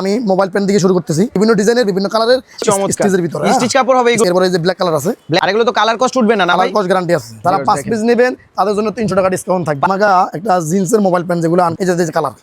আমি mobile pen থেকে শুরু করতেছি, বিভিন্ন ডিজাইনের বিভিন্ন কালারের স্টিচের ভিতরে স্টিচ কাপড় হবে এগুলো। এরপরে এই যে ব্ল্যাক কালার আছে, আর এগুলো তো কালার কস্ট উঠবে না না ভাই? কালার কস্ট গ্যারান্টি আছে। যারা 5 পিস নেবেন তাদের জন্য 300 টাকা ডিসকাউন্ট থাকবে। আমাকে একটা জিন্সের মোবাইল পেন যেগুলো এই যে কালার,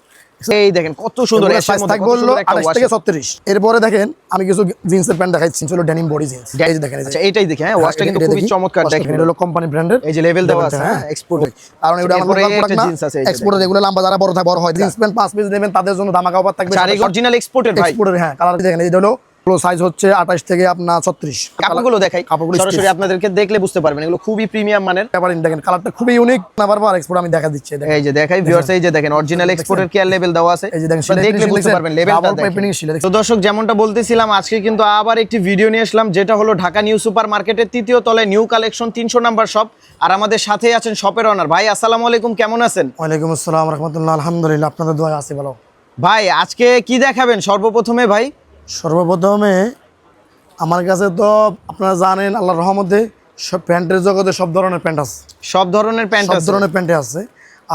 এই দেখেন কত সুন্দর সাইজ থাকবে হলো 28 থেকে 36। এরপরে দেখেন আমি কিছু জিন্সের প্যান্ট দেখাচ্ছি, হলো ডেনিম বডি জিন্স। এই যে দেখেন, আচ্ছা এইটাই দেখেন, হ্যাঁ ওয়াশটা কিন্তু খুবই চমৎকার। দেখেন এটা হলো কোম্পানি ব্র্যান্ডের, এই যে লেভেল দেওয়া আছে, হ্যাঁ এক্সপোর্ট। কারণ এটা আমাদের প্রোডাক্ট না, এক্সপোর্টের যেগুলো লম্বা যারা বড় হয় জিন্স প্যান্ট 5 পিস নেবেন তাদের জন্য ধামাকা অফার থাকবে। চারি অরিজিনাল এক্সপোর্টের ভাই, এক্সপোর্টের। হ্যাঁ কালার দেখেন, এই হলো সাইজ হচ্ছে 28 থেকে আপনার 36। কাপড়গুলো দেখাই, সরাসরি আপনাদেরকে দেখলে বুঝতে পারবেন এগুলো খুবই প্রিমিয়াম মানের। এবার দেখেন কালারটা খুবই ইউনিক। বারবার এক্সপোর্ট আমি দেখা দিচ্ছি, এই যে দেখাই ভিউয়ার্স, এই যে দেখেন অরিজিনাল এক্সপোর্টের কেয়ার লেভেল দেওয়া আছে, এই যে দেখেন দেখলে বুঝতে পারবেন লেভেলটা দেখেন। তো দর্শক যেমনটা বলতেছিলাম, আজকে কিন্তু আবার একটি ভিডিও নিয়ে আসলাম, যেটা হলো ঢাকা নিউ সুপার মার্কেটের 3য় তলায় নিউ কালেকশন 300 নাম্বার শপ। আর আমাদের সাথেই আছেন শপের ওনার ভাই। আসসালামু আলাইকুম, কেমন আছেন? ওয়ালাইকুম আসসালাম রাহমাতুল্লাহ, আলহামদুলিল্লাহ, আপনাদের দোয়া আছে ভালো। ভাই আজকে কি দেখাবেন সর্বপ্রথমে ভাই? সর্বপ্রথমে আমার কাছে তো আপনারা জানেন আল্লাহর রহমতে সব প্যান্টের জগতে সব ধরনের প্যান্ট আছে, সব ধরনের প্যান্ট আছে, সব ধরনের প্যান্টে আছে।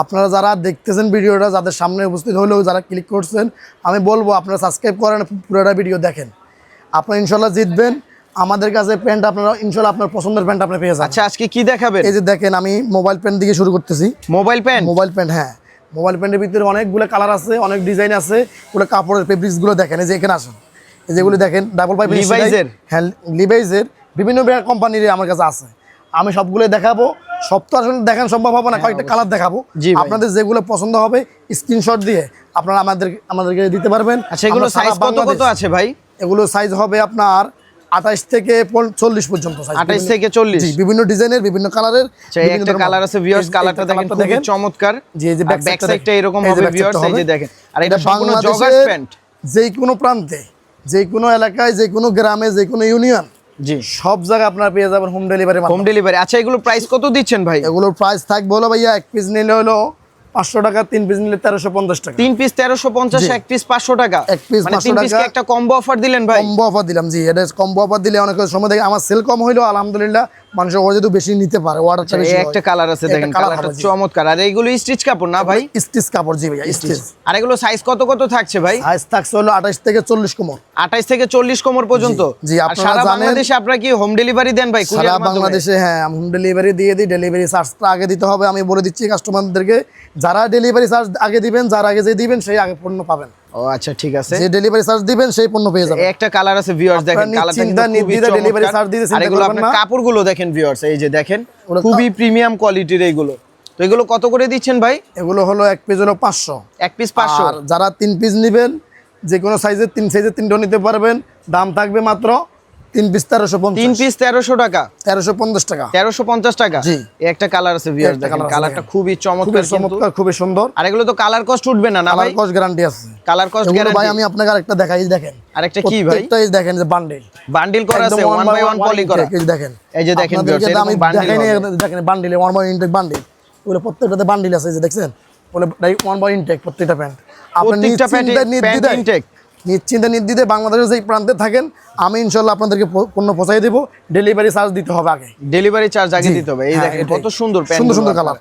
আপনারা যারা দেখতেছেন ভিডিওটা, যাদের সামনে উপস্থিত হলেও যারা ক্লিক করছেন, আমি বলবো আপনারা সাবস্ক্রাইব করেন, পুরোটা ভিডিও দেখেন, আপনারা ইনশাল্লাহ জিতবেন। আমাদের কাছে প্যান্ট আপনারা ইনশাল্লাহ আপনার পছন্দের প্যান্ট আপনি পেয়ে যাবেন। আচ্ছা আজকে কি দেখাবেন? এই যে দেখেন আমি মোবাইল প্যান্ট দিয়ে শুরু করতেছি। মোবাইল প্যান্ট, মোবাইল প্যান্ট, হ্যাঁ মোবাইল প্যান্টের ভিতরে অনেকগুলো কালার আছে, অনেক ডিজাইন আছে। ওগুলো কাপড়ের ফেব্রিক্সগুলো দেখেন, এই যে এখানে আসেন, এই যেগুলো দেখেন ডাবল পাইপ লিভাইজের, হ্যাঁ লিভাইজের বিভিন্ন কোম্পানির আমার কাছে আছে। আমি সবগুলো দেখাবো, সব তো আসলে দেখানো সম্ভব হবে না, কয়েকটা কালার দেখাবো। আপনাদের যেগুলো পছন্দ হবে স্ক্রিনশট দিয়ে আপনারা আমাদেরকে দিতে পারবেন। আচ্ছা এগুলো সাইজ কত কত আছে ভাই? এগুলো সাইজ হবে আপনার 28 থেকে 40 পর্যন্ত। 28 থেকে 40, বিভিন্ন ডিজাইনের বিভিন্ন কালারের। একটা কালার আছে ভিউয়ার্স, কালারটা দেখেন খুবই চমৎকার। জি এই যে ব্যাক সাইডটা এরকম হবে ভিউয়ার্স, এই যে দেখেন। আর এটা সম্পূর্ণ জগার্স প্যান্ট। যে কোনো প্রান্তে, যে কোনো এলাকায়, যে কোনো গ্রামে, যে কোনো ইউনিয়ন, জি সব জায়গায় আপনারা পেয়ে যাবেন হোম ডেলিভারি। Home delivery. আচ্ছা এগুলো প্রাইস কত দিচ্ছেন ভাই? এগুলোর প্রাইস থাকবে হলো ভাইয়া, এক পিস নিলে হলো 500 টাকা, 3 পিস নিলে 1350 টাকা। 3 পিস 1350, এক পিস 500 টাকা। এক পিস 500 টাকা। একটা কম্বো অফার দিলেন ভাই? কম্বো অফার দিলাম, জি এটা কম্বো অফার দিলে অনেক সময় দেখে আমার সেল কম হইলো, আলহামদুলিল্লাহ মানুষ যেহেতু বেশি নিতে পারে, অর্ডারটা বেশি হয়। একটা কালার আছে দেখেন, কালারটা চমৎকার। আর এইগুলো স্টিচ কাপড় না ভাই? স্টিচ কাপড়, জি ভাইয়া স্টিচ। আর এগুলো সাইজ কত কত থাকছে ভাই? সাইজ থাকছে হলো 28 থেকে 40 কোমর। 28 থেকে 40 কোমর পর্যন্ত। জি আর সারা বাংলাদেশে আপনারা কি হোম ডেলিভারি দেন ভাই? সারা বাংলাদেশে হ্যাঁ হোম ডেলিভারি দিয়ে দিই। ডেলিভারি চার্জটা আগে দিতে হবে, আমি বলে দিচ্ছি কাস্টমারদেরকে। যারা ডেলিভারি চার্জ আগে দিবেন, যার আগে যে দিবেন সেই আগে পণ্য পাবেন। ও আচ্ছা ঠিক আছে, যে ডেলিভারি চার্জ দিবেন সেই পণ্য পেয়ে যাবেন। একটা কালার আছে ভিউয়ার্স, দেখেন কালারটা কিন্তু খুবই চমৎকার। ডেলিভারি চার্জ দিতে চিন্তা আর এগুলো করবেন না। আপনার কাপড়গুলো দেখেন ভিউয়ার্স, এই যে দেখেন খুবই প্রিমিয়াম কোয়ালিটির এইগুলো। তো এগুলো কত করে দিচ্ছেন ভাই? এগুলো হলো এক পিস হলো 500। এক পিস 500। আর যারা 3 পিস নেবেন, যে কোনো সাইজের 3 সাইজের 3টা নিতে পারবেন। দাম থাকবে মাত্র 3 পিস 1350। 3 পিস 1300 টাকা, 1350 টাকা, 1350 টাকা। জি একটা কালার আছে ভিউয়ার্স, দেখেন কালারটা খুবই চমৎকার, চমৎকার, খুবই সুন্দর। আর এগুলো তো কালার কস্ট উঠবে না না ভাই? কালার কস্ট গ্যারান্টি আছে। Colour cost guarantee. ভাই আমি আপনাকে আরেকটা দেখাই, দেখেন আরেকটা কি ভাই? প্রত্যেকটাই দেখেন যে বান্ডেল, বান্ডিল করা আছে, 1 বাই 1 পলি করা। এই দেখেন, এই যে দেখেন ভিউয়ার্স, আমি দেখাই দেখেন বান্ডেলে 1 বাই ইনটেক বান্ডেল। ওগুলো প্রত্যেকটাতে বান্ডেল আছে, এই যে দেখছেন ওগুলো 1 বাই ইনটেক প্রত্যেকটা প্যান্ট। আপনি নিশ্চিন্তে নির্দ্বিধায় বাংলাদেশের যেই প্রান্তে থাকেন, আমি ইনশাল্লাহ আপনাদেরকে পণ্য পৌঁছাই দেবো। ডেলিভারি চার্জ দিতে হবে আগে, ডেলিভারি চার্জ আগে দিতে হবে। এই দেখেন কত সুন্দর প্যান্ট, সুন্দর সুন্দর কালার।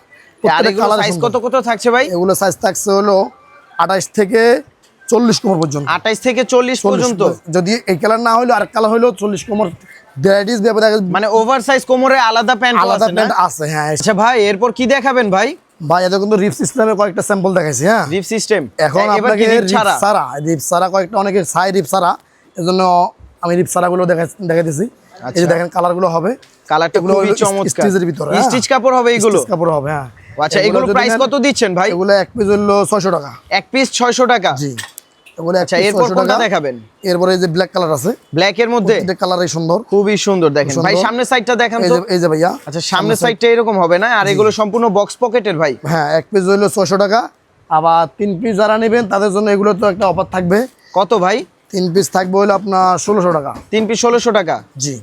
আর এগুলো সাইজ কত কত থাকছে ভাই? এগুলো সাইজ থাকছে হলো 28 থেকে 40 কোমর পর্যন্ত। 28 থেকে 40 পর্যন্ত। যদি এই কালার না হলো আরেক কালার হলো 40 কোমর। মানে ওভার সাইজ কোমরে আলাদা প্যান্ট আছে। হ্যাঁ আচ্ছা ভাই এরপর কি দেখাবেন ভাই? ভাই এটা কিন্তু রিপ সিস্টেমে কয়েকটা স্যাম্পল দেখাইছি। হ্যাঁ রিপ সিস্টেম। এখন আপনাকে রিপ সারা কয়েকটা, অনেকের সাই রিপ সারা, এজন্য আমি রিপ সারাগুলো দেখাইতেছি। এই যে দেখেন কালারগুলো হবে, কালারটা খুবই চমৎকার। স্টিচের ভিতরে স্টিচ কাপড় হবে এগুলো, স্টিচ কাপড় হবে। হ্যাঁ আচ্ছা এগুলো প্রাইস কত দিচ্ছেন ভাই? এগুলো এক পিস হলো 600 টাকা। এক পিস 600 টাকা, জি। এগুলো আচ্ছা এরপর কোনটা দেখাবেন? এরপরে এই যে ব্ল্যাক কালার আছে, ব্ল্যাক এর মধ্যে এটা কালারই সুন্দর, খুবই সুন্দর। দেখেন ভাই সামনের সাইডটা দেখান তো। এই যে ভাইয়া, আচ্ছা সামনের সাইডটা এরকম হবে না? আর এগুলো সম্পূর্ণ বক্স পকেটের ভাই। হ্যাঁ এক পিস হলো 600 টাকা। আবার 3 পিস যারা নেবেন তাদের জন্য এগুলো তো একটা অফার থাকবে। কত ভাই? 3 পিস থাকবে হলো আপনার 1600 টাকা। 3 পিস 1600 টাকা, জি।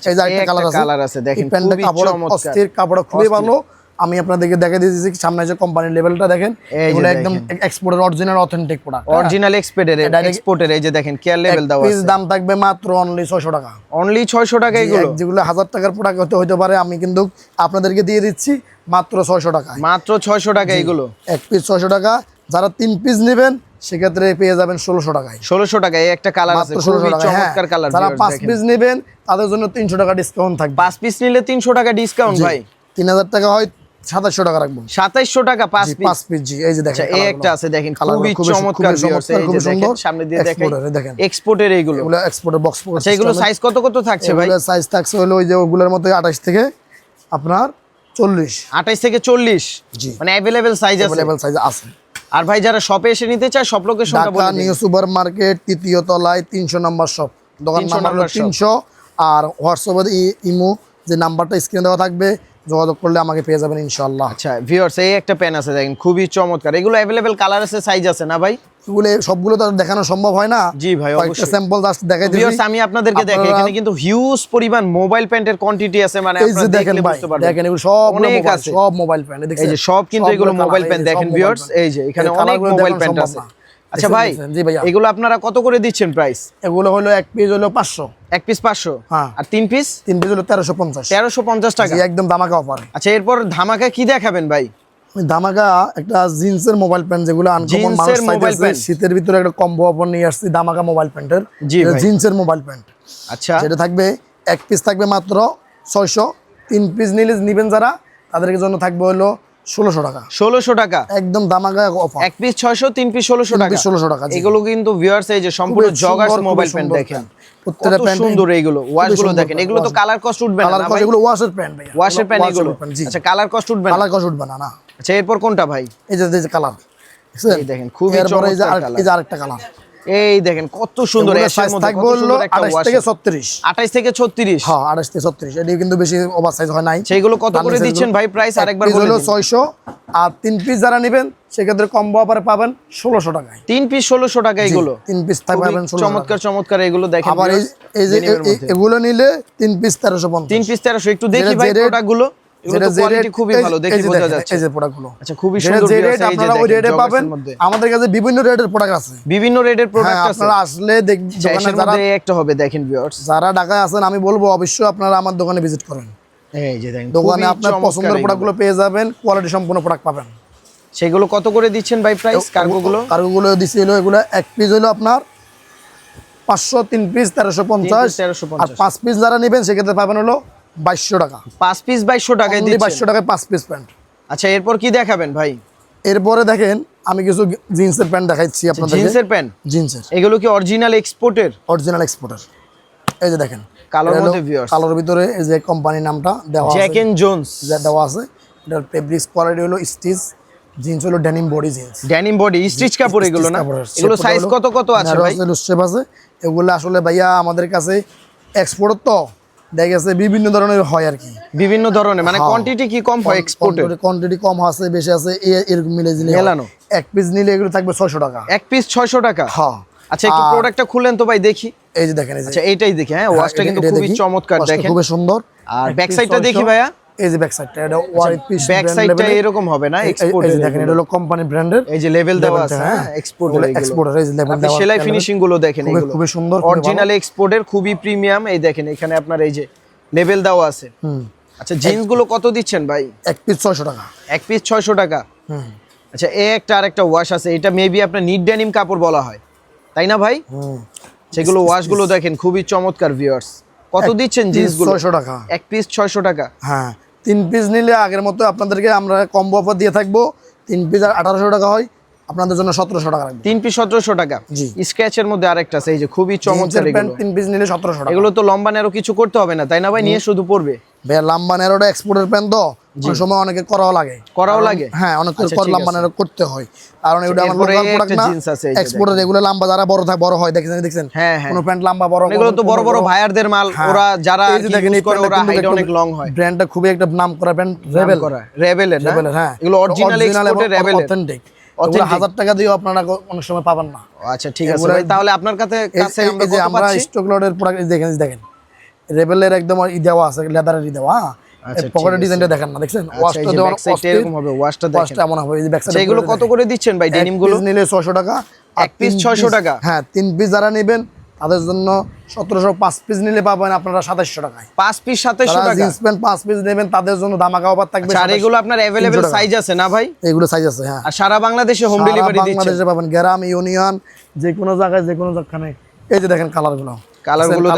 এই যে একটা কালার আছে দেখেন, খুবই চমৎকার, কাপড় খুবই ভালো। আমি আপনাদেরকে দেখাই দিয়েছি সামনে যে কোম্পানির লেভেলটা দেখেন, এগুলো একদম এক্সপোর্টের অরিজিনাল অথেন্টিক প্রোডাক্ট, অরিজিনাল এক্সপোর্টের। এই যে দেখেন কেয়ার লেভেল দেওয়া আছে। দাম থাকবে মাত্র অনলি 600 টাকা। অনলি 600 টাকা। এগুলো যেগুলো 1000 টাকার প্রোডাক্ট হতে পারে, আমি কিন্তু আপনাদেরকে দিয়ে দিচ্ছি মাত্র 600 টাকা। মাত্র 600 টাকা এগুলো, এক পিস 600 টাকা। যারা 3 পিস নেবেন সেক্ষেত্রে পেয়ে যাবেন 1600 টাকায়। 1600 টাকা এই একটা কালার আছে, মাত্র 1600 খুবই টাকা। চমৎকার কালার। যারা 5 পিস নেবেন তাদের জন্য 300 টাকা ডিসকাউন্ট থাকবে। 5 পিস নিলে 300 টাকা ডিসকাউন্ট ভাই। 3000 টাকা হয় 2700 টাকা রাখবো। 2700 টাকা 5 পিস। 5 পিস জি, এই যে দেখেন এই একটা আছে দেখেন, খুবই চমৎকার ভিউয়ার্স। এই যে দেখেন সামনে দিয়ে দেখেন এক্সপোর্টের এইগুলো। এগুলো এক্সপোর্টের বক্স। আচ্ছা এগুলো সাইজ কত কত থাকছে ভাই? এগুলো সাইজ থাকছে হলো ওই যে ওগুলোর মতো 28 থেকে আপনার 40। 28 থেকে 40 জি, মানে अवेलेबल সাইজ আছে। अवेलेबल সাইজ আছে। আর ভাই যারা শপে এসে নিতে চায় সব লোকেশনটা বলে ঢাকা দিন। নিউ সুপার মার্কেট 3য় তলায় 300 নম্বর শপ। দোকান নাম্বার হলো 300। আর হোয়াটসঅ্যাপে ইমো যে নাম্বারটা স্ক্রিনে দেওয়া থাকবে, যোগাযোগ করলে আমাকে পেয়ে যাবেন ইনশাআল্লাহ। আচ্ছা ভিউয়ার্স, এই একটা পেন আছে দেখেন, খুবই চমৎকার। এগুলো अवेलेबल কালার আছে, সাইজ আছে না ভাই? এগুলো সবগুলো তো আর দেখানো সম্ভব হয় না। জি ভাই, কয়েকটা অবশ্যই। স্যাম্পল জাস্ট দেখাই দিই। ভিউয়ার্স আমি আপনাদেরকে দেখাই, এখানে কিন্তু হিউজ পরিমাণ মোবাইল প্যান্টের কোয়ান্টিটি আছে, মানে এই যে আপনারা দেখেন দেখলে ভাই, বুঝতে পারবেন। দেখেন এগুলো সব অনেক আছে। সব মোবাইল প্যান্ট দেখছেন। এই যে সব কিন্তু এগুলো মোবাইল প্যান্ট দেখেন ভিউয়ার্স, এই যে এখানে অনেক মোবাইল প্যান্ট আছে। আচ্ছা ভাই, জি ভাইয়া, এগুলো আপনারা কত করে দিচ্ছেন প্রাইস? এগুলো হলো এক পিস হলো 500। এক পিস 500। হ্যাঁ। আর তিন পিস? তিন পিস হলো 1350। 1350 টাকা। জি, একদম ধামাকা অফার। আচ্ছা এরপর ধামাকা কি দেখাবেন ভাই? আমি ধামাকা একটা জিন্সের মোবাইল প্যান্ট, যেগুলো আনকমন মানুষ জিন্সের মোবাইল চাইতেছে, প্যান্ট। শীতের ভিতরে একটা কম্বো অফার নিয়ে আসছি ধামাকা মোবাইল প্যান্টের। জি ভাই। জিন্সের মোবাইল প্যান্ট। আচ্ছা যেটা থাকবে এক পিস থাকবে মাত্র 600। 3 পিস নিলে নিবেন যারা, তাদের জন্য থাকবে হলো 1600 টাকা। 1600 টাকা একদম ধামাকা অফার। এক পিস 600, তিন পিস 1600 টাকা। 1600 টাকা। এগুলো কিন্তু ভিউয়ার্স এই যে সম্পূর্ণ খুবই জগার্স সুন্দর, মোবাইল খুবই প্যান্ট সুন্দর দেখেন, প্রত্যেকটা কত প্যান্ট সুন্দর এইগুলো। ওয়াশ গুলো সুন্দর দেখেন, এগুলো তো কালার কস্ট উঠবে না কালার না কস, ভাই? এগুলো ওয়াশের প্যান্ট ভাই। ওয়াশের প্যান্ট এগুলো। জি, আচ্ছা কালার কস্ট উঠবে না? কালার কস উঠবে না না। আচ্ছা এরপর কোনটা ভাই? এই যে কালার এই দেখেন, খুবই এরপরে এই যে চমৎকার কালার। এই যে আরেকটা কালার। এই দেখেন কত সুন্দর, এগুলোর এর সাইজ মধ্যে থাকবে কত হলো সুন্দর একটা 28 ওয়াশ। থেকে 36। 28 থেকে 36। হ্যাঁ 28 থেকে 36। এটি কিন্তু বেশি ওভার সাইজ হয় নাই। সেইগুলো কত করে দিচ্ছেন ভাই প্রাইস আরেকবার বলে হলো দিন? 600। আর 3 পিস যারা নেবেন সেক্ষেত্রে কম্বো অফারে পাবেন 1600 টাকায়। 3 পিস 1600 টাকা এগুলো। 3 পিস থাকবে পাবেন 1600 টাকা। চমৎকার চমৎকার এগুলো দেখেন। আবার এই যে এগুলো নিলে 3 পিস 1350। 3 পিস 1300। একটু দেখি ভাই প্রোডাক্টগুলো। এগুলো তো কোয়ালিটি খুবই ভালো, দেখি বোঝা যাচ্ছে। এই যে প্রোডাক্টগুলো। আচ্ছা খুবই সুন্দর যে ভিউয়ার্স, রেট এই যে আপনারা ওই দেখেন, রেটে পাবেন। জগার্সের মধ্যে আমাদের কাছে বিভিন্ন রেটের প্রোডাক্ট আছে। বিভিন্ন রেটের প্রোডাক্ট আছে। আপনারা আসলে দোকানে এর যারা মধ্যে একটা হবে দেখেন ভিউয়ার্স। যারা ঢাকায় আছেন, আমি বলবো অবশ্যই আপনারা আমার দোকানে ভিজিট করেন। এই যে দেখেন, দোকানে খুবই আপনার চমৎকার পছন্দের এগুলো। প্রোডাক্টগুলো পেয়ে যাবেন, কোয়ালিটি সম্পূর্ণ প্রোডাক্ট পাবেন। সেগুলো কত করে দিচ্ছেন ভাই প্রাইস কার্গোগুলো? কার্গোগুলো দিছি হলো এগুলো এক পিস হলো আপনার 500, 3 পিস 1350। 1350। আর 5 পিস যারা নেবেন সেক্ষেত্রে পাবেন হলো 2200 টাকা। 5 পিস 2200 টাকায় দিচ্ছেন। 2200 টাকায় 5 পিস প্যান্ট। আচ্ছা এরপর কি দেখাবেন ভাই? এরপরে দেখেন আমি কিছু জিন্সের প্যান্ট দেখাচ্ছি আপনাদের। জিন্সের প্যান্ট? জিন্সের এগুলো কি অরিজিনাল এক্সপোর্টের? Original exporter. এই যে দেখেন কালোর এটা হলো মধ্যে ভিউয়ার্স। কালোর ভিতরে এই যে কোম্পানির নামটা দেওয়া আছে, জ্যাক এন্ড জোনস যা দেওয়া আছে। এটার ফেব্রিক্স কোয়ালিটি হলো স্টিচ। জিন্স হলো denim body jeans. Denim body stitch কাপড় এগুলো না? এগুলো সাইজ কত কত আছে ভাই? শেপ আছে। এগুলো আসলে ভাইয়া আমাদের কাছে এক্সপোর্ট তো দেখা গেছে বিভিন্ন ধরনের হয় আর কি। বিভিন্ন ধরনের মানে কোয়ান্টিটি কি কম হয় এক্সপোর্টের? কোয়ান্টিটি কম আছে, বেশি আছে, এরকম মিলে জিনিস মেলানো। এক পিস নিলে এগুলো থাকবে 600 টাকা। এক পিস 600 টাকা? হ্যাঁ। আচ্ছা একটু প্রোডাক্টটা খুলেন তো ভাই দেখি। এই যে দেখেন, এই যে আচ্ছা এইটাই দেখি। হ্যাঁ ওয়াশটা কিন্তু এটা খুবই দেখি। চমৎকার ওয়াশটা দেখেন। খুবই সুন্দর। আর ব্যাক সাইডটা দেখি ভাইয়া। এই যে ব্যাক সাইডটা, এটা ওয়াইড পিস ব্যাক সাইডটা এরকম হবে না এক্সপোর্টের? এই যে দেখেন, এটা হলো কোম্পানি ব্র্যান্ডের। এই যে লেভেল দেওয়া আছে। হ্যাঁ এক্সপোর্টের এগুলো। এক্সপোর্টের এই যে লেভেল আপনি দেওয়া। সেলাই ফিনিশিং গুলো দেখেন, এগুলো খুবই সুন্দর, অরিজিনাল এক্সপোর্টের, খুবই প্রিমিয়াম। এই দেখেন এখানে আপনার এই যে লেভেল দেওয়া আছে। আচ্ছা জিন্স গুলো কত দিচ্ছেন ভাই? এক পিস 600 টাকা। এক পিস 600 টাকা। আচ্ছা এই একটা আরেকটা ওয়াশ আছে, এটা মেবি আপনার নিট ডেনিম কাপড় বলা হয়, তাই না ভাই? সেগুলো ওয়াশ গুলো দেখেন খুবই চমৎকার ভিউয়ার্স। কত দিচ্ছেন জিন্স গুলো? 600 টাকা। এক পিস 600 টাকা। হ্যাঁ 3 পিস নিলে আগের মতো আপনাদেরকে আমরা কম্বো অফার দিয়ে থাকবো। 3 পিস 1800 টাকা হয়, আপনাদের জন্য 1700 টাকা রাখবো। 3 পিস 1700 টাকা। জি। স্কেচের মধ্যে আরেকটা আছে, এই যে খুবই চমৎকার এগুলো। 3 পিস নিলে 1700 টাকা। এগুলো তো লম্বা নেরো কিছু করতে হবে না, তাই না ভাই? নিয়ে শুধু পরবে। ভাই লাম্বা নেরোটা এক্সপোর্টের প্যান্ট তো, অনেক সময় অনেকে করাও লাগে। হ্যাঁ অনেক আচ্ছা, করে লাম্বা নেরো করতে হয়, কারণ এগুলো আমার এরপরে লোকাল প্রোডাক্ট একটা না। জিন্স আছে এই যে এক্সপোর্টের এগুলো লাম্বা যারা বড় হয়, দেখছেন হ্যাঁ। কোনো প্যান্ট লাম্বা বড়, এগুলো তো বড় বড় ভাইয়ারদের মাল। ওরা যারা ইউজ করে ওরা হাইট অনেক লং হয়। ব্র্যান্ডটা খুবই একটা নাম করা ব্র্যান্ড, রেবেল। রেবেলের না? হ্যাঁ এগুলো অরিজিনাল এক্সপোর্টের রেবেলের, অথেন্টিক। এগুলো 1000 টাকা দিয়েও আপনারা অনেক সময় পাবেন না। আচ্ছা ঠিক আছে ভাই, তাহলে আপনার কাছে আমরা স্টক লটের প্রোডাক্ট দেখেন রেবেলের একদম দেওয়া আছে, লেদারের দেওয়া। পকেটের ডিজাইনটা দেখেন না, দেখছেন? ওয়াশটা দেওয়া এরকম হবে, ওয়াশটা দেখেন। ওয়াশটা এমন হবে। এই যে ব্যাক সাইড, সেগুলো কত করে দিচ্ছেন ভাই ডেনিম গুলো? নিলে 600 টাকা। এক পিস 600 টাকা। হ্যাঁ 3 পিস যারা নেবেন তাদের জন্য 1700 5 পিস নিলে পাবেন আপনারা 2700 টাকায়। 5 পিস 2700 টাকা। জিন্স প্যান্ট 5 পিস নেবেন তাদের জন্য ধামাকা অফার থাকবে। আর এগুলো আপনার अवेलेबल সাইজ আছে না ভাই? এগুলো সাইজ আছে, হ্যাঁ। আর সারা বাংলাদেশে হোম ডেলিভারি দিচ্ছেন? বাংলাদেশে পাবেন, গ্রাম, ইউনিয়ন, যে কোনো জায়গায় যে কোনো জায়গায়। এই যে দেখেন কালারগুলো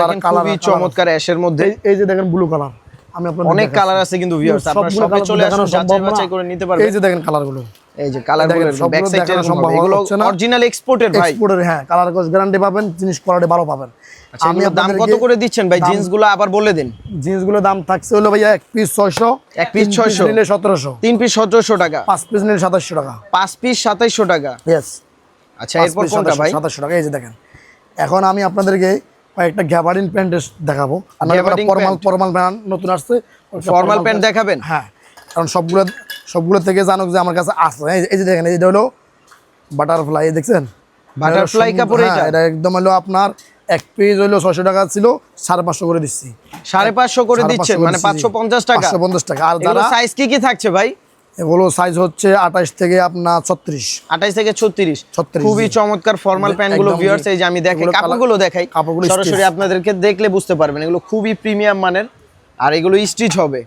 দেখেন খুবই চমৎকার অ্যাশের মধ্যে। এই যে দেখেন ব্লু কালার, আমি আপনাদের অনেক কালার আছে কিন্তু ভিউয়ার্স, আপনারা শপে চলে আসুন, যাচাই বাছাই করে নিতে পারবেন। এই যে দেখেন কালারগুলো, এই যে কালারগুলো ব্যাক সাইডে সম্ভব, এগুলো অরিজিনাল এক্সপোর্টেড ভাই। এক্সপোর্টের, হ্যাঁ। কালার কস গ্যারান্টি পাবেন, জিনিস কোয়ালিটি ভালো পাবেন। আচ্ছা, আমি দাম কত করে দিচ্ছেন ভাই জিন্সগুলো আবার বলে দিন? জিন্সগুলোর দাম থাকছে হলো ভাইয়া এক পিস 600, এক পিস 600 নিলে 1700, 3 পিস 1700 টাকা, 5 পিস নিলে 2700 টাকা, 5 পিস 2700 টাকা। यस। আচ্ছা, এরপর কোনটা ভাই? 2700 টাকা। এই যে দেখেন, এখন আমি আপনাদেরকে কয়েকটা গ্যাবার্ডিন প্যান্ট দেখাবো। ফর্মাল প্যান্ট নতুন আসছে, ফর্মাল প্যান্ট দেখাবেন? হ্যাঁ, কারণ সবগুলো থেকে জানুক যে আমার কাছে আছে। এই যে দেখেন, এটা হলো বাটারফ্লাই, দেখছেন? বাটারফ্লাই কাপড়। এটা একদম হলো আপনার এক পিস হলো 600 টাকা ছিল, 550 করে দিচ্ছি। 550 করে দিচ্ছেন, মানে 550 টাকা। 550 টাকা। আর যারা সাইজ কি থাকছে ভাই? এগুলো সাইজ হচ্ছে 28 থেকে আপনার 36, 28 থেকে 36। খুবই চমৎকার ফর্মাল প্যান্ট গুলো ভিউয়ার্স। এই যে আমি দেখাই কাপড়গুলো, দেখাই সরাসরি, আপনাদেরকে দেখলে বুঝতে পারবেন এগুলো খুবই প্রিমিয়াম মানের, আর এগুলো স্টিচ হবে।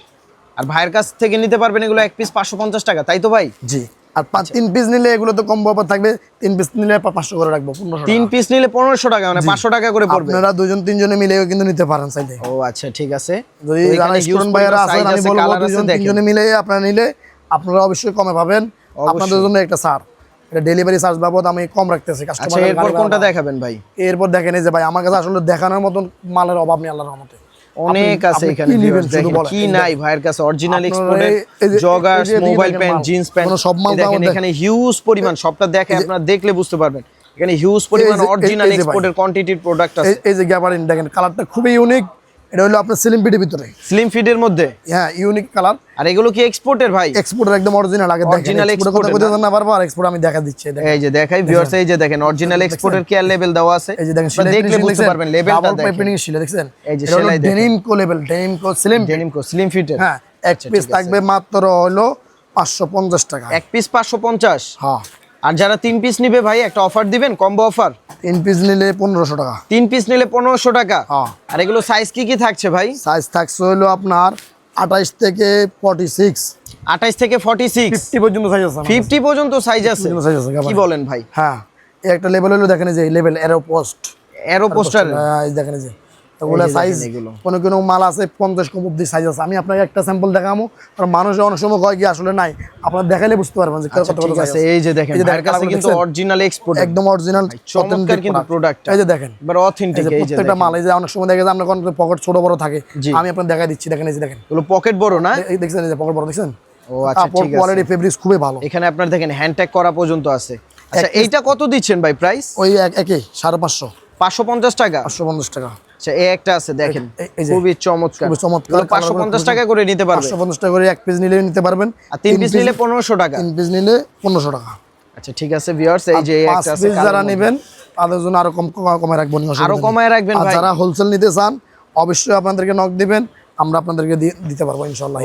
আর ভাইয়ের কাছ থেকে নিতে পারবেন এগুলো এক পিস 550 টাকা, তাই তো ভাই? জি। আর 3 পিস নিলে এগুলো তো কম অফার থাকবে, 3 পিস নিলে 500 করে রাখবো, 1500। 3 পিস নিলে 1500 টাকা, মানে 500 টাকা করে পড়বে। আপনারা দুজন তিনজনে মিলেও কিন্তু নিতে পারেন চাইলে। ও আচ্ছা, ঠিক আছে। যদি যারা স্টুডেন্ট ভাইরা আছেন, আমি বলবো দুজন তিনজনে মিলে আপনারা নিলে আপনারা অবশ্যই কমে পাবেন। আপনাদের জন্য একটা ছাড়, এটা ডেলিভারি চার্জ বাবদ আমি কম রাখতেছি কাস্টমার। আচ্ছা, এরপর কোনটা দেখাবেন ভাই? এরপর দেখেন, এই যে ভাই আমার কাছে আসলে দেখানোর মতন মালের অভাব নেই, আল্লাহর রহমতে অনেক আছে এখানে। কি নাই ভাইয়ের কাছে? Original exported joggers, mobile pant, jeans pant, সব মাল দেখেন এখানে হিউজ পরিমাণ। সবটা দেখে আপনারা দেখলে বুঝতে পারবেন এখানে হিউজ পরিমাণ অরিজিনাল এক্সপোর্টের কোয়ান্টিটির প্রোডাক্ট আছে। এই যে গ্যাবার্ডিন দেখেন, কালারটা খুবই ইউনিক। এটা হলো আপনার স্লিম ফিটের ভিতরে, স্লিম ফিটের মধ্যে, হ্যাঁ, ইউনিক কালার। আর এগুলো কি এক্সপোর্টের ভাই? এক্সপোর্টের, একদম অরিজিনাল। আগে দেখেন অরিজিনাল এক্সপোর্ট কথা না পারবার, এক্সপোর্ট আমি দেখা দিচ্ছি। এই যে দেখাই ভিউয়ার্স, এই যে দেখেন অরিজিনাল এক্সপোর্টের কেয়ার লেভেল দেওয়া আছে। এই যে দেখেন, দেখলে বুঝতে পারবেন লেভেলটা। ডাবল পাইপিং শিলে দেখছেন? এই যে সেলাই দেখেন, ডেনিম কো লেভেল, ডেনিম কো স্লিম ফিটের। হ্যাঁ, এক পিস থাকবে মাত্র হলো 550 টাকা। এক পিস 550? হ্যাঁ। আর যারা 3 পিস নিবে ভাই, একটা অফার দিবেন, কম্বো অফার। 3 পিস নিলে 1500 টাকা। 3 পিস নিলে 1500 টাকা। হ্যাঁ। আর এগুলো সাইজ কি থাকছে ভাই? সাইজ থাকছে হলো আপনার 28 থেকে 46। 28 থেকে 46, 50 পর্যন্ত সাইজ আছে। 50 পর্যন্ত সাইজ আছে? কি বলেন ভাই? হ্যাঁ, এই একটা লেভেল হলো, দেখেন যে লেভেল এরো পোস্টার, এই দেখেন যে এগুলো সাইজ, কোন মাল আছে 50 কম অবধি সাইজ আছে। আমি আপনাকে একটা স্যাম্পল দেখাবো, কারণ মানুষ অনেক সময় কয় কি আসলে নাই, আপনারা দেখাইলে বুঝতে পারবেন যে কত কত আছে। এই যে দেখেন, এর কাছে কিন্তু অরিজিনাল এক্সপোর্ট, একদম অরিজিনাল চমৎকার কিন্তু প্রোডাক্ট। এই যে দেখেন, এবার অথেন্টিক। এই যে প্রত্যেকটা মাল, এই যে অনেক সময় দেখা যায় আপনার কোন পকেট ছোট বড় থাকে, আমি আপনাকে দেখাই দিচ্ছি। দেখেন, এই যে দেখেন, এগুলো পকেট বড় না? এই দেখছেন, এই যে পকেট বড় দেখছেন? ও আচ্ছা, ঠিক আছে। কোয়ালিটি ফেব্রিক্স খুবই ভালো। এখানে আপনারা দেখেন হ্যান্ড ট্যাগ করা পর্যন্ত আছে। আচ্ছা, এইটা কত দিচ্ছেন ভাই প্রাইস? ওই একই 550, 550 টাকা। 550 টাকা। আচ্ছা, এই একটা আছে দেখেন, খুবই চমৎকার। 550 টাকা করে নিতে পারবেন। 550 টাকা করে এক পিস নিলে নিতে পারবেন। আর 3 পিস নিলে 1500 টাকা। 3 পিস নিলে 1500 টাকা। আচ্ছা, ঠিক আছে ভিউয়ার্স, এই যে একটা আছে, যারা নেবেন তাদের জন্য আরো কমায় রাখবেন, আরো কমায় রাখবেন ভাই। যারা হোলসেল নিতে চান অবশ্যই আপনাদেরকে নক দিবেন, আমরা আপনাদেরকে দিতে পারবো ইনশাআল্লাহ।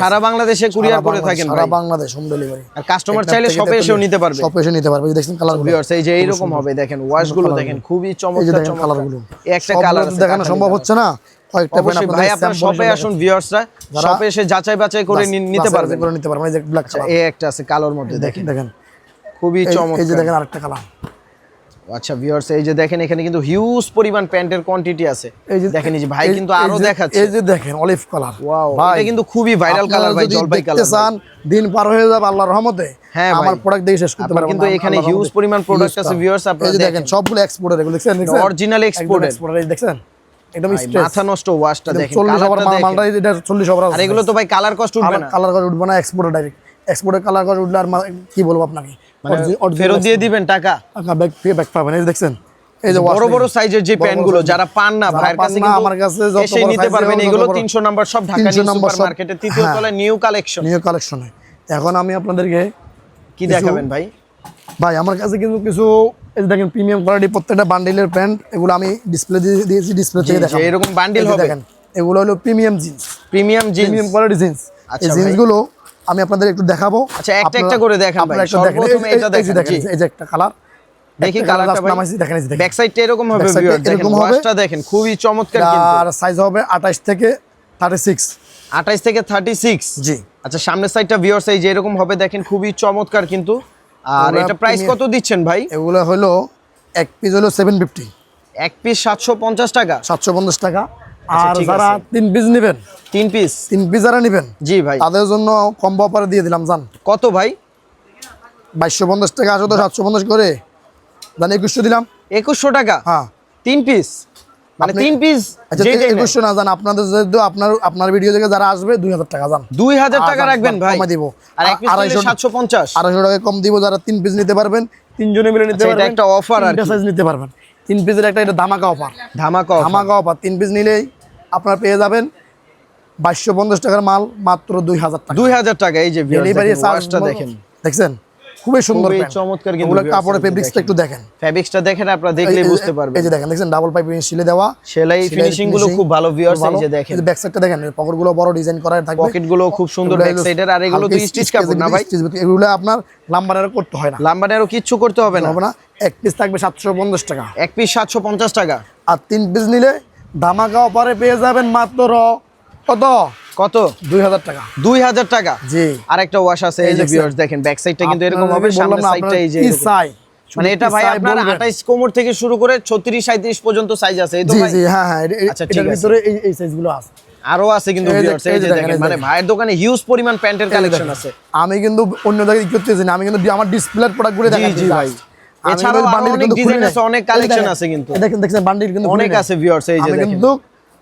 সারা বাংলাদেশে কুরিয়ার করে থাকেন ভাই? সারা বাংলাদেশ হোম ডেলিভারি। আর কাস্টমার চাইলে শপে এসেও নিতে পারবে? শপে এসে নিতে পারবে। দেখছেন কালারগুলো ভিউয়ার্স, এই যে এইরকম হবে, দেখেন ওয়াশগুলো দেখেন, খুবই চমৎকার কালারগুলো। একটা কালার দেখানো সম্ভব হচ্ছে না, কয়েকটা পেন ভাই আপনারা শপে আসুন, ভিউয়ার্সরা শপে এসে যাচাই বাছাই করে নিতে পারবেন। এই যে ব্ল্যাক কালার, এই একটা আছে কালোর মধ্যে, দেখেন খুবই চমৎকার। এই যে দেখেন আরেকটা কালার। আচ্ছা ভিউয়ার্স, এই যে দেখেন এখানে কিন্তু হিউজ পরিমাণ প্যান্টের কোয়ান্টিটি আছে। এই যে দেখেন, এই যে ভাই কিন্তু আরো দেখাচ্ছে। এই যে দেখেন অলিভ কালার, ওয়াও, এটা কিন্তু খুবই ভাইরাল কালার ভাই, জলপাই কালার। চান দিন পার হয়ে যাবে আল্লাহর রহমতে, হ্যাঁ আমার প্রোডাক্ট দিয়ে শেষ করতে পারবেন। কিন্তু এখানে হিউজ পরিমাণ প্রোডাক্ট আছে ভিউয়ার্স, আপনারা দেখেন সবগুলো এক্সপোর্টের, এগুলো দেখছেন, অরিজিনাল এক্সপোর্টের, দেখছেন একদম মাথা নষ্ট ওয়াশটা দেখেন। 40 ওভার মালটা, এটা 40 ওভার আছে। আর এগুলো তো ভাই কালার কস্ট উঠবে না? কালার কস্ট উঠবে না, এক্সপোর্টের ডাইরেক্ট। এক্সপোর্টের কালার কস্ট উঠলে আর কি বলবো আপনাকে, ফেরত দিয়ে দিবেন টাকা, ব্যাক পাবেন। এই দেখছেন, এই যে বড় বড় সাইজের যে প্যান্টগুলো যারা পান না, ভাইয়ের কাছে কিন্তু আমার কাছে এসে নিতে পারবেন। এগুলো 300 নাম্বার সব ঢাকা নিউ সুপার মার্কেটের তৃতীয় তলায় নিউ কালেকশনে। এখন আমি আপনাদেরকে কি দেখাবেন ভাই? ভাই আমার কাছে কিন্তু কিছু, এই দেখেন প্রিমিয়াম কোয়ালিটি প্রত্যেকটা বান্ডিলের প্যান্ট, এগুলো আমি ডিসপ্লে দিয়েছি, ডিসপ্লে থেকে দেখাবো। এরকম বান্ডিল হবে, দেখেন এগুলো হলো premium jeans, premium quality jeans. এই জিন্সগুলো আমি আপনাদের একটু দেখাবো। আচ্ছা, একটা একটা করে দেখান ভাই। সর্বপ্রথমে এটা দেখেন, এই যে একটা কালার, দেখি কালারটা ভাই নামাইছি, দেখেন এই যে দেখেন। ব্যাক সাইডটা এরকম হবে Back side টা ভিউয়ার্স, দেখেন এরকম হবে। ওয়াশটা দেখেন খুবই চমৎকার কিন্তু। আর সাইজ হবে 28 থেকে 36। 28 থেকে 36। জি। আচ্ছা সামনের সাইডটা ভিউয়ার্স এই যে এরকম হবে দেখেন, খুবই চমৎকার কিন্তু। আর এগুলা এটা প্রাইস কত দিচ্ছেন ভাই? এগুলো হলো এক পিস হলো 750, এক পিস 750 টাকা। 750 টাকা। আচ্ছা, আর ঠিক যারা আছে। 3 পিস নেবেন, 3 পিস 3 পিস যারা নেবেন জি ভাই। তাদের জন্য কম্বো অফারে দিয়ে দিলাম জান কত ভাই? 2250 টাকা, আসলে 750 করে জান 2100 দিলাম। 2100 টাকা হ্যাঁ 3 পিস, মানে আপনি- 3 পিস আচ্ছা, 2100 না জান, আপনাদের যেহেতু আপনার ভিডিও থেকে যারা আসবে 2000 টাকা জান, 2000 টাকা রাখবেন ভাই। কমে দিব। আর এক পিস 750। 250 টাকা কম দিব, যারা 3 পিস নিতে পারবেন, 3 জনে মিলে নিতে আচ্ছা, এটা পারবেন, একটা offer আর কি। সাইজ নিতে পারবেন। 3 পিসের একটা এটা ধামাকা অফার, ধামাকা offer। ধামাকা অফার। 3 পিস নিলেই আপনারা পেয়ে যাবেন 2250 টাকার মাল মাত্র 2000 টাকা। 2000 টাকা। এই যে ভিউয়ার্স ডেলিভারি দেখেন ওয়াশটা দেখেন, দেখছেন খুবই সুন্দর খুবই প্যান্ট। চমৎকার কিন্তু ওগুলো viewers, কাপড়ের এই যে ফেব্রিক্সটা দেখেন। একটু দেখেন, ফেব্রিক্সটা দেখেন, আপনারা দেখলেই বুঝতে পারবেন। এই যে দেখেন, দেখছেন ডাবল পাইপিং সিলে দেওয়া, সেলাই ফিনিশিং গুলো খুব ভালো ভিউয়ার্স, এই যে দেখেন ব্যাক সাইডটা দেখেন, পকেট গুলো বড় ডিজাইন করা থাকবে, পকেট গুলো খুব সুন্দর ব্যাক সাইডের। আর এগুলো তো স্টিচ কাপড় না ভাই? এগুলো আপনার নাম্বার আর করতে হয় না, লাম্বারে আরো কিচ্ছু করতে হবে না। হবে না। এক পিস থাকবে 750 টাকা, এক পিস 750 টাকা। আর 3 পিস নিলে ধামাকা অফারে পেয়ে যাবেন মাত্র কত? কত? 2000 টাকা। 2000 টাকা। জি। আরেকটা ওয়াশ আছে, এই যে দেখছেন। ভিউয়ার্স দেখেন ব্যাক সাইডটা কিন্তু এরকম আপনারা হবে, যদি সামনের বললাম না সাইডটা এই যে আপনারা কি এরকম। চাই, মানে এটা ভাই চাই আপনার বলবেন। 28 কোমর থেকে শুরু করে 36 37 পর্যন্ত সাইজ আছে, এই তো জি ভাই? জি, হ্যাঁ হ্যাঁ, আচ্ছা, ঠিক এটার আছে। ভিতরে এই সাইজগুলো আছে। আরো আছে কিন্তু এই যে- ভিউয়ার্স, এই এই যে যে দেখেন, দেখেন, এই মানে দেখেন। ভাইয়ের দোকানে হিউজ পরিমাণ প্যান্টের কালেকশন আছে। আমি কিন্তু অন্য জায়গায় করতেছি না, আমি কিন্তু আমার ডিসপ্লের প্রোডাক্টগুলো জি, দেখাচ্ছি জি ভাই। আমি এছাড়াও কিন্তু আরো bundle অনেক কিন্তু খুলি ডিজাইন নাই। আছে, অনেক এই যে কালেকশন দেখেন, আছে কিন্তু। দেখেন দেখছেন বান্ডিল কিন্তু খুলি অনেক নাই। আছে ভিউয়ার্স, এই যে আমি দেখেন। কিন্তু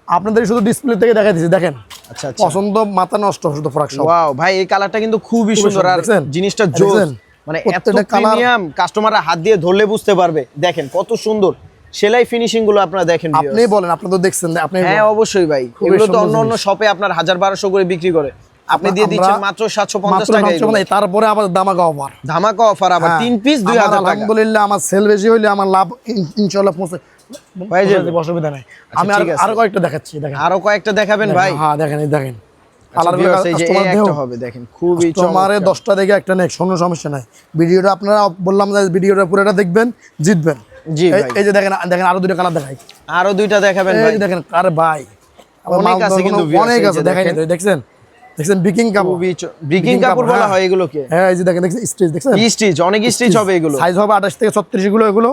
আপনাদের শুধু ডিসপ্লে থেকে দেখাই দিচ্ছি, দেখেন আচ্ছা আচ্ছা। পছন্দ মাথা নষ্ট শুধু প্রোডাক্ট সব। ওয়াও ভাই, এই কালারটা কিন্তু খুবই সুন্দর, আর দেখছেন? জিনিসটা দেখছেন? জোস, মানে এত প্রত্যেকটা colour- প্রিমিয়াম, কাস্টমাররা হাত দিয়ে ধরলে বুঝতে পারবে। দেখেন কত সুন্দর সেলাই ফিনিশিং গুলো আপনারা দেখেন আপনি viewers। বলেন, আপনি তো দেখছেন, আপনি হ্যাঁ বলেন। অবশ্যই ভাই, খুবই এগুলো তো সুন্দর অন্য অন্য জিনিস। শপে আপনার 1000-1200 করে বিক্রি করে, আপনি দিয়ে আমরা দিচ্ছেন মাত্র 750 মাত্র টাকা। 750, তারপরে আবার দামাকা অফার, ধামাকা অফার, আবার 3 পিস 2000 টাকা। আলহামদুলিল্লাহ আমার সেল বেশি হইলে আমার লাভ ইনশাআল্লাহ পৌঁছে হয়ে যাবে। অসুবিধা নাই। আচ্ছা, আমি ঠিক আছে। আরো কয়েকটা দেখাচ্ছি, দেখেন আরো কয়েকটা দেখাবেন ভাই? হ্যাঁ দেখেন, এই দেখেন আচ্ছা, viewers, এই যে এই একটা হবে দেখেন, খুবই তোমারে চমৎকার। 10টা দেখে একটা নেই, কোনো সমস্যা নাই। ভিডিওটা আপনারা বললাম যে ভিডিওটা পুরোটা দেখবেন, জিতবেন। জি এই- ভাই। এই যে দেখেন, দেখেন আরো দুটো কালার দেখাই, আরো দুইটা দেখাবেন এই ভাই? যে দেখেন, আরে ভাই আমার অনেক মাল আছে তো কিন্তু কোনো- viewers, অনেক এই যে আছে, দেখেন দেখেন। দেখছেন, দেখছেন বিকিং কাপড়, খুবই ব্রিকিং কাপড় বলা হয় এগুলোকে। হ্যাঁ এই যে দেখেন, দেখছেন স্টিচ, দেখছেন স্টিচ, অনেক স্টিচ হবে এগুলো। সাইজ হবে 28 থেকে 36 গুলো, এগুলো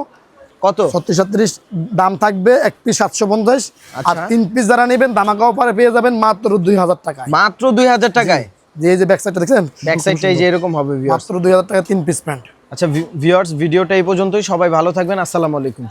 কত? 36 দাম থাকবে এক পিস 750। আর আচ্ছা। 3 পিস যারা নেবেন দামাকা অফারে পেয়ে যাবেন মাত্র 2000 টাকায়। মাত্র 2000 টাকায়। যে এই যে ব্যাক সাইডটা দেখছেন, ব্যাক সাইডটা এই যে এরকম হবে ভিউয়ার্স। মাত্র 2000 টাকা 3 পিস প্যান্ট। আচ্ছা ভিউয়ার্স, ভিডিওটা এই পর্যন্তই, সবাই ভালো থাকবেন, আসসালামু আলাইকুম।